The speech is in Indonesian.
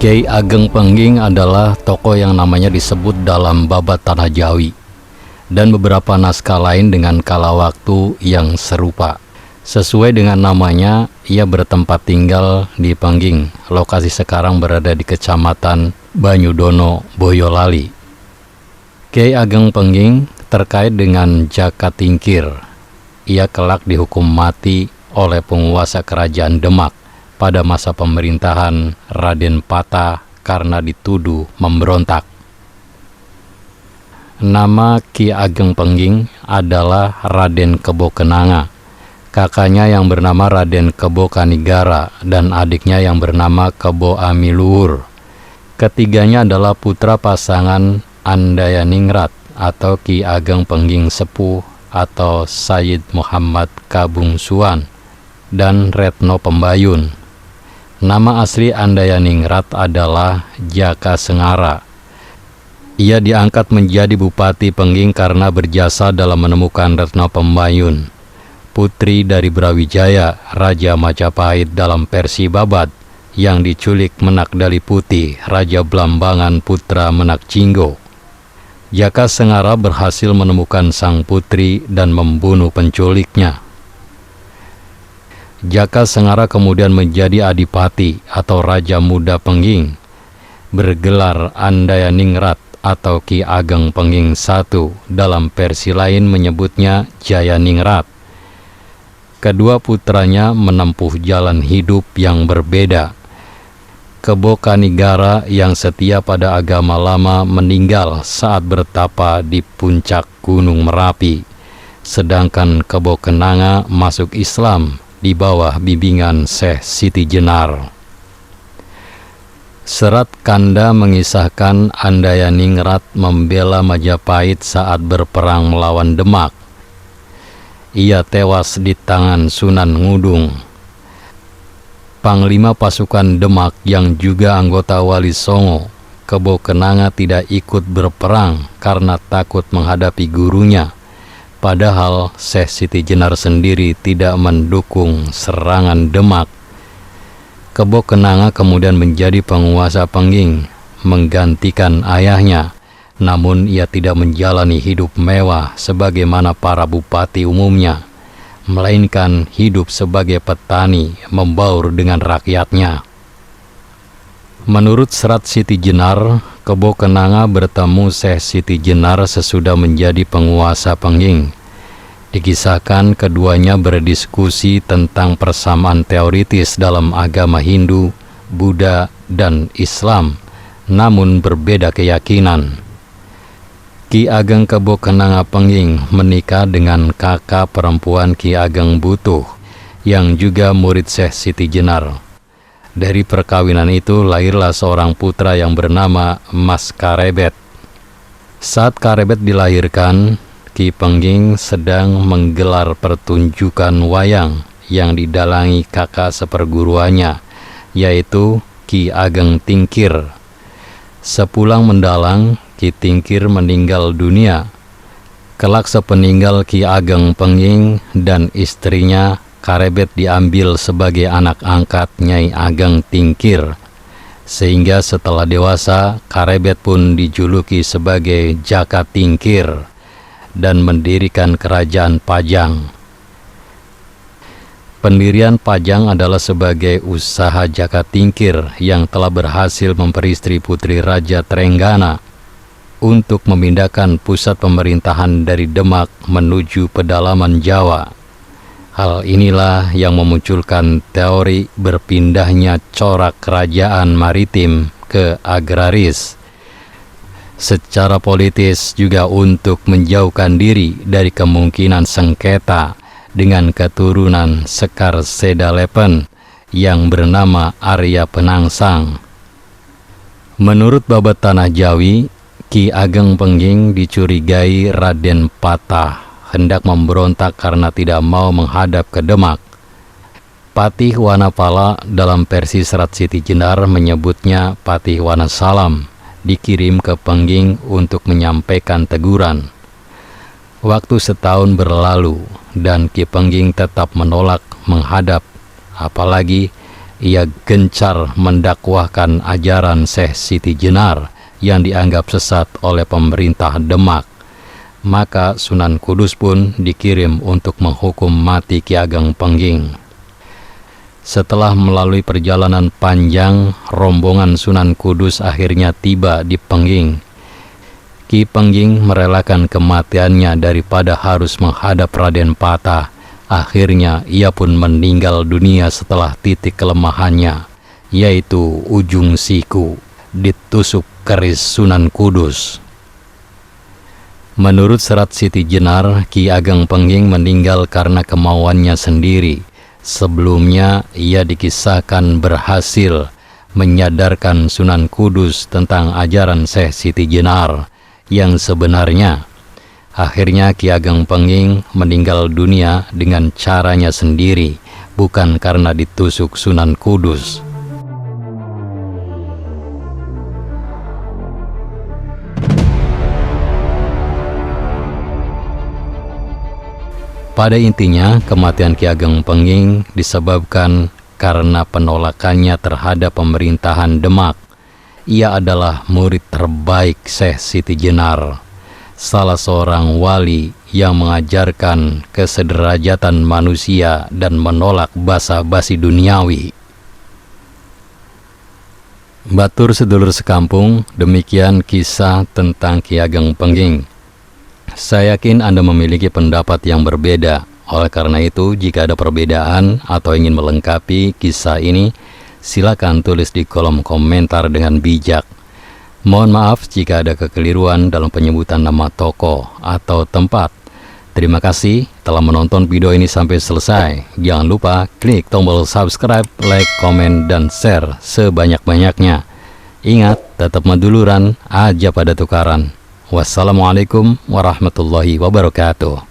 Kiai Ageng Pengging adalah tokoh yang namanya disebut dalam Babat Tanah Jawi dan beberapa naskah lain dengan kala waktu yang serupa. Sesuai dengan namanya, ia bertempat tinggal di Pengging. Lokasi sekarang berada di Kecamatan Banyudono, Boyolali. Kiai Ageng Pengging terkait dengan Jaka Tingkir. Ia kelak dihukum mati oleh penguasa kerajaan Demak pada masa pemerintahan Raden Patah karena dituduh memberontak. Nama Ki Ageng Pengging adalah Raden Kebo Kenanga, kakaknya yang bernama Raden Kebo Kanigara dan adiknya yang bernama Kebo Amiluhur. Ketiganya adalah putra pasangan Andayaningrat atau Ki Ageng Pengging Sepuh atau Sayyid Muhammad Kabungsuan dan Retno Pembayun. Nama asli Andayaningrat adalah Jaka Sengara. Ia diangkat menjadi Bupati Pengging karena berjasa dalam menemukan Retno Pembayun, putri dari Brawijaya, Raja Majapahit dalam versi Babat, yang diculik Menak Dali Putih, Raja Blambangan putra Menak Jinggo. Jaka Sengara berhasil menemukan sang putri dan membunuh penculiknya. Jaka Sengara kemudian menjadi Adipati atau Raja Muda Pengging, bergelar Andayaningrat atau Ki Ageng Pengging I, dalam versi lain menyebutnya Jayaningrat. Kedua putranya menempuh jalan hidup yang berbeda. Kebo Kanigara yang setia pada agama lama meninggal saat bertapa di puncak Gunung Merapi, sedangkan Kebo Kenanga masuk Islam di bawah bimbingan Syekh Siti Jenar. Serat Kanda mengisahkan Andayaningrat membela Majapahit saat berperang melawan Demak. Ia tewas di tangan Sunan Ngudung. Panglima pasukan Demak yang juga anggota Wali Songo, Kebo Kenanga tidak ikut berperang karena takut menghadapi gurunya. Padahal Syekh Siti Jenar sendiri tidak mendukung serangan Demak. Kebo Kenanga kemudian menjadi penguasa Pengging, menggantikan ayahnya. Namun ia tidak menjalani hidup mewah sebagaimana para bupati umumnya, melainkan hidup sebagai petani membaur dengan rakyatnya. Menurut Serat Siti Jenar, Kebo Kenanga bertemu Syekh Siti Jenar sesudah menjadi penguasa Pengging. Dikisahkan keduanya berdiskusi tentang persamaan teoritis dalam agama Hindu, Buddha, dan Islam, namun berbeda keyakinan. Ki Ageng Kebo Kenanga Pengging menikah dengan kakak perempuan Ki Ageng Butuh, yang juga murid Syekh Siti Jenar. Dari perkawinan itu lahirlah seorang putra yang bernama Mas Karebet. Saat Karebet dilahirkan, Ki Pengging sedang menggelar pertunjukan wayang yang didalangi kakak seperguruannya, yaitu Ki Ageng Tingkir. Sepulang mendalang, Ki Tingkir meninggal dunia. Kelak sepeninggal Ki Ageng Pengging dan istrinya, Karebet diambil sebagai anak angkat Nyai Ageng Tingkir, sehingga setelah dewasa Karebet pun dijuluki sebagai Jaka Tingkir dan mendirikan kerajaan Pajang. Pendirian Pajang adalah sebagai usaha Jaka Tingkir yang telah berhasil memperistri putri Raja Trenggana untuk memindahkan pusat pemerintahan dari Demak menuju pedalaman Jawa. Hal inilah yang memunculkan teori berpindahnya corak kerajaan maritim ke agraris. Secara politis juga untuk menjauhkan diri dari kemungkinan sengketa dengan keturunan Sekar Sedalepen yang bernama Arya Penangsang. Menurut Babat Tanah Jawi, Ki Ageng Pengging dicurigai Raden Patah hendak memberontak karena tidak mau menghadap ke Demak. Patih Wanapala dalam versi Serat Siti Jenar menyebutnya Patih Wanasalam, dikirim ke Pengging untuk menyampaikan teguran. Waktu setahun berlalu dan Ki Pengging tetap menolak menghadap, apalagi ia gencar mendakwahkan ajaran Syekh Siti Jenar yang dianggap sesat oleh pemerintah Demak. Maka Sunan Kudus pun dikirim untuk menghukum mati Ki Ageng Pengging. Setelah melalui perjalanan panjang, rombongan Sunan Kudus akhirnya tiba di Pengging. Ki Pengging merelakan kematiannya daripada harus menghadap Raden Patah. Akhirnya ia pun meninggal dunia setelah titik kelemahannya, yaitu ujung siku, ditusuk keris Sunan Kudus. Menurut serat Siti Jenar, Ki Ageng Pengging meninggal karena kemauannya sendiri. Sebelumnya ia dikisahkan berhasil menyadarkan Sunan Kudus tentang ajaran Syekh Siti Jenar yang sebenarnya. Akhirnya Ki Ageng Pengging meninggal dunia dengan caranya sendiri, bukan karena ditusuk Sunan Kudus. Pada intinya, kematian Ki Ageng Pengging disebabkan karena penolakannya terhadap pemerintahan Demak. Ia adalah murid terbaik Syekh Siti Jenar, salah seorang wali yang mengajarkan kesederajatan manusia dan menolak basa-basi duniawi. Batur sedulur sekampung, demikian kisah tentang Ki Ageng Pengging. Saya yakin Anda memiliki pendapat yang berbeda. Oleh karena itu, jika ada perbedaan atau ingin melengkapi kisah ini, silakan tulis di kolom komentar dengan bijak. Mohon maaf jika ada kekeliruan dalam penyebutan nama tokoh atau tempat. Terima kasih telah menonton video ini sampai selesai. Jangan lupa klik tombol subscribe, like, komen, dan share sebanyak-banyaknya. Ingat, tetap meduluran aja pada tukaran. Wassalamualaikum warahmatullahi wabarakatuh.